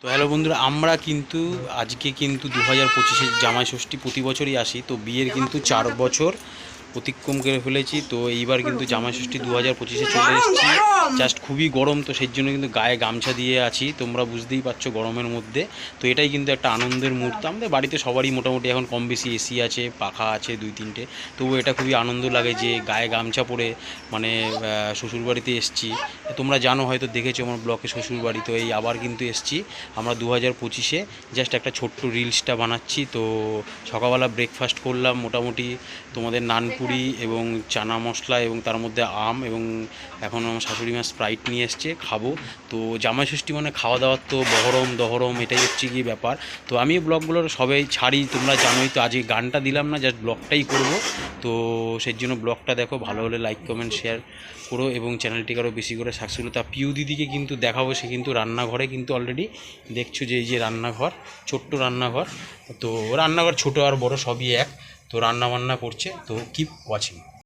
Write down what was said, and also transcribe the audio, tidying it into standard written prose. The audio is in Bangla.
তো হ্যালো বন্ধুরা, আমরা কিন্তু আজকে কিন্তু 2025-এর জামাই ষষ্ঠী প্রতি বছরই আসি। তো বিয়ের কিন্তু 4 বছর অতিক্রম করে ফেলেছি। তো এইবার কিন্তু জামাই ষষ্ঠী 2025-এ চলে এসেছি। জাস্ট খুবই গরম, তো সেই জন্য কিন্তু গায়ে গামছা দিয়ে আছি, তোমরা বুঝতেই পারছো গরমের মধ্যে। তো এটাই কিন্তু একটা আনন্দের মুহূর্ত। আমাদের বাড়িতে সবারই মোটামুটি এখন কম বেশি এসি আছে, পাখা আছে 2-3টে। তবু এটা খুবই আনন্দ লাগে যে গায়ে গামছা পরে মানে শ্বশুরবাড়িতে এসেছি। তোমরা জানো, হয়তো দেখেছো আমার ব্লকে শ্বশুরবাড়ি। তো এই আবার কিন্তু এসেছি আমরা 2025-এ। জাস্ট একটা ছোট্ট রিলসটা বানাচ্ছি। তো সকালবেলা ব্রেকফাস্ট করলাম মোটামুটি তোমাদের নানপুরি এবং চানা মশলা এবং তার মধ্যে আম, এবং এখন আমার শাশুড়ি মা স্প্রাইট নিয়ে এসছে, খাবো। তো জামাই ষষ্ঠী মানে খাওয়া দাওয়ার তো বহরম দহরম, এটাই হচ্ছে কি ব্যাপার। তো আমি ব্লগগুলোর সবাই ছাড়ি, তোমরা জানোই। তো আজকে গানটা দিলাম না, জাস্ট ব্লগটাই করব। তো সেই জন্য ব্লগটা দেখো, ভালো হলে লাইক কমেন্ট শেয়ার করো এবং চ্যানেলটিকে আরও বেশি করে সাবস্ক্রাইব। তা পিউ দিদিকে কিন্তু দেখাবো, সে কিন্তু রান্নাঘরে কিন্তু অলরেডি দেখছো যে এই যে রান্নাঘর, ছোট্ট রান্নাঘর। তো রান্নাঘর ছোট আর বড় সবই এক। তো রান্না বান্না করছে, তো কিপ ওয়াচিং।